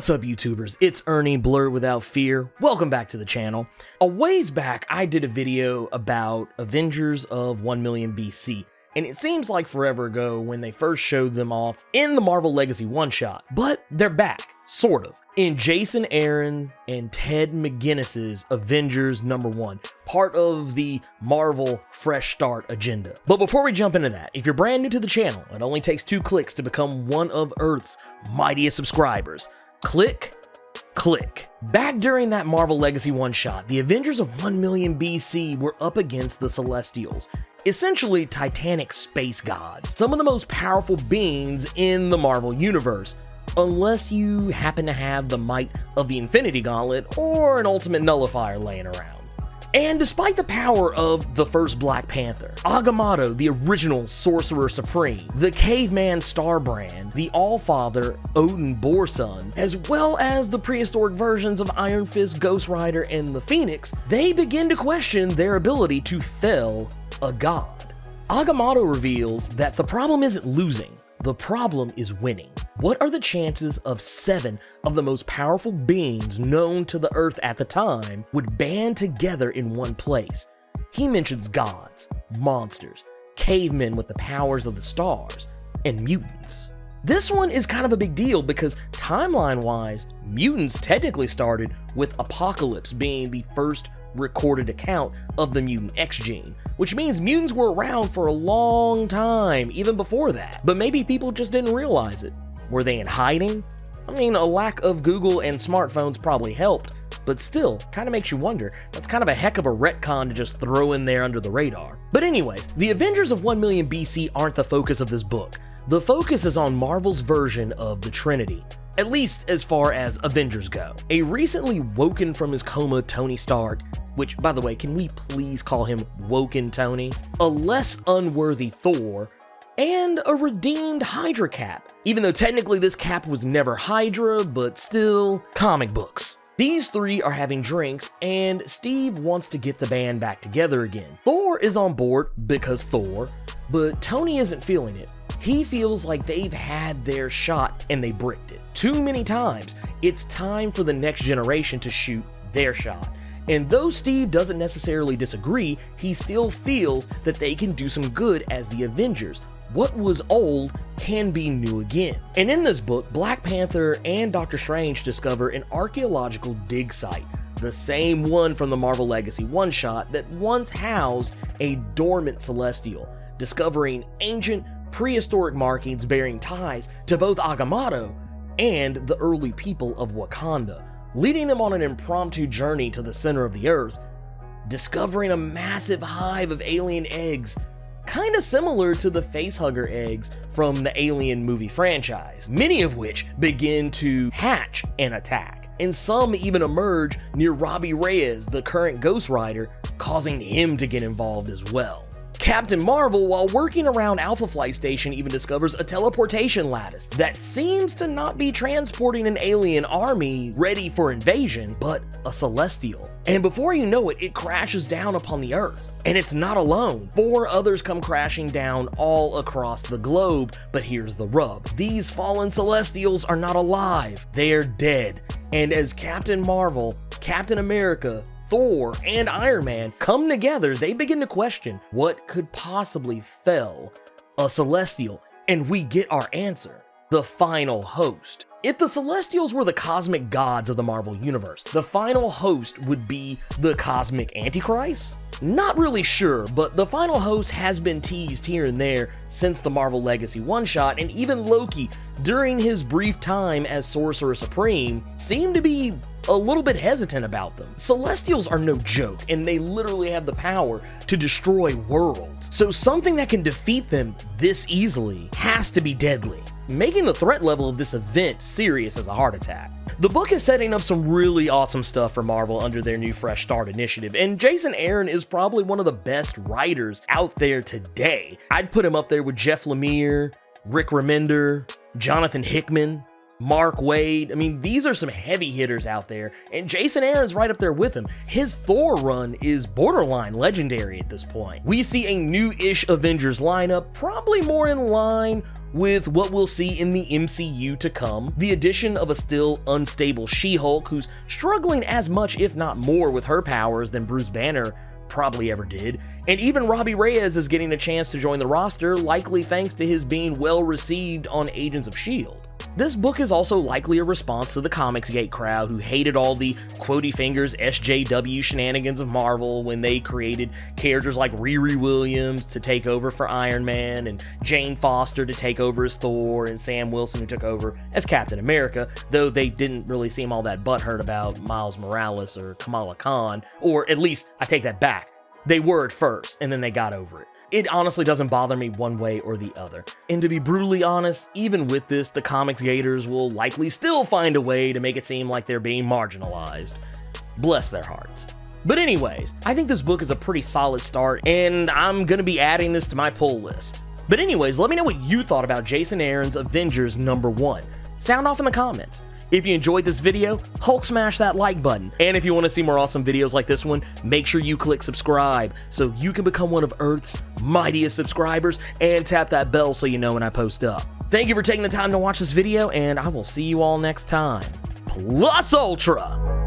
What's up, YouTubers? It's Ernie, Blerd Without Fear. Welcome back to the channel. A ways back, I did a video about Avengers of 1 million BC, and it seems like forever ago when they first showed them off in the Marvel Legacy one-shot. But they're back, sort of, in Jason Aaron and Ted McGuinness's Avengers #1, part of the Marvel Fresh Start agenda. But before we jump into that, if you're brand new to the channel, it only takes 2 clicks to become one of Earth's mightiest subscribers. Click. Back during that Marvel Legacy one-shot, the Avengers of 1 million BC were up against the Celestials, essentially Titanic space gods, some of the most powerful beings in the Marvel universe, unless you happen to have the might of the Infinity Gauntlet or an Ultimate Nullifier laying around. And despite the power of the first Black Panther, Agamotto, the original Sorcerer Supreme, the Caveman Starbrand, the Allfather Odin Borsun, as well as the prehistoric versions of Iron Fist, Ghost Rider, and the Phoenix, they begin to question their ability to fell a god. Agamotto reveals that the problem isn't losing, the problem is winning. What are the chances of 7 of the most powerful beings known to the Earth at the time would band together in one place? He mentions gods, monsters, cavemen with the powers of the stars, and mutants. This one is kind of a big deal because timeline-wise, mutants technically started with Apocalypse being the first recorded account of the mutant X gene, which means mutants were around for a long time, even before that. But maybe people just didn't realize it. Were they in hiding? I mean, a lack of Google and smartphones probably helped, but still, kind of makes you wonder. That's kind of a heck of a retcon to just throw in there under the radar. But anyways, the Avengers of 1 million BC aren't the focus of this book. The focus is on Marvel's version of the Trinity, at least as far as Avengers go. A recently woken from his coma Tony Stark, which, by the way, can we please call him Woken Tony? A less unworthy Thor, and a redeemed Hydra Cap. Even though technically this Cap was never Hydra, but still, comic books. These 3 are having drinks, and Steve wants to get the band back together again. Thor is on board because Thor, but Tony isn't feeling it. He feels like they've had their shot and they bricked it too many times. It's time for the next generation to shoot their shot. And though Steve doesn't necessarily disagree, he still feels that they can do some good as the Avengers. What was old can be new again. And in this book, Black Panther and Doctor Strange discover an archaeological dig site, the same one from the Marvel Legacy one-shot that once housed a dormant Celestial, discovering ancient prehistoric markings bearing ties to both Agamotto and the early people of Wakanda, leading them on an impromptu journey to the center of the Earth, discovering a massive hive of alien eggs, kind of similar to the facehugger eggs from the Alien movie franchise, many of which begin to hatch and attack, and some even emerge near Robbie Reyes, the current Ghost Rider, causing him to get involved as well. Captain Marvel, while working around Alpha Flight Station, even discovers a teleportation lattice that seems to not be transporting an alien army ready for invasion, but a Celestial. And before you know it, it crashes down upon the Earth. And it's not alone. 4 others come crashing down all across the globe, but here's the rub. These fallen Celestials are not alive, they're dead. And as Captain Marvel, Captain America, Thor, and Iron Man come together, they begin to question what could possibly fell a Celestial, and we get our answer: the final host. If the Celestials were the cosmic gods of the Marvel Universe, the final host would be the cosmic Antichrist? Not really sure, but the final host has been teased here and there since the Marvel Legacy one-shot, and even Loki, during his brief time as Sorcerer Supreme, seemed to be a little bit hesitant about them. Celestials are no joke, and they literally have the power to destroy worlds. So something that can defeat them this easily has to be deadly, making the threat level of this event serious as a heart attack. The book is setting up some really awesome stuff for Marvel under their new Fresh Start initiative, and Jason Aaron is probably one of the best writers out there today. I'd put him up there with Jeff Lemire, Rick Remender, Jonathan Hickman, Mark Waid. I mean, these are some heavy hitters out there, and Jason Aaron's right up there with him. His Thor run is borderline legendary at this point. We see a new-ish Avengers lineup, probably more in line with what we'll see in the MCU to come, the addition of a still unstable She-Hulk who's struggling as much if not more with her powers than Bruce Banner probably ever did, and even Robbie Reyes is getting a chance to join the roster, likely thanks to his being well received on Agents of S.H.I.E.L.D. This book is also likely a response to the Comicsgate crowd who hated all the quotey fingers SJW shenanigans of Marvel when they created characters like Riri Williams to take over for Iron Man, and Jane Foster to take over as Thor, and Sam Wilson who took over as Captain America, though they didn't really seem all that butthurt about Miles Morales or Kamala Khan, or at least I take that back. They were at first, and then they got over it. It honestly doesn't bother me one way or the other. And to be brutally honest, even with this, the Comics Gators will likely still find a way to make it seem like they're being marginalized. Bless their hearts. But anyways, I think this book is a pretty solid start, and I'm gonna be adding this to my pull list. But anyways, let me know what you thought about Jason Aaron's Avengers #1. Sound off in the comments. If you enjoyed this video, Hulk smash that like button. And if you want to see more awesome videos like this one, make sure you click subscribe so you can become one of Earth's mightiest subscribers, and tap that bell so you know when I post up. Thank you for taking the time to watch this video, and I will see you all next time. Plus Ultra!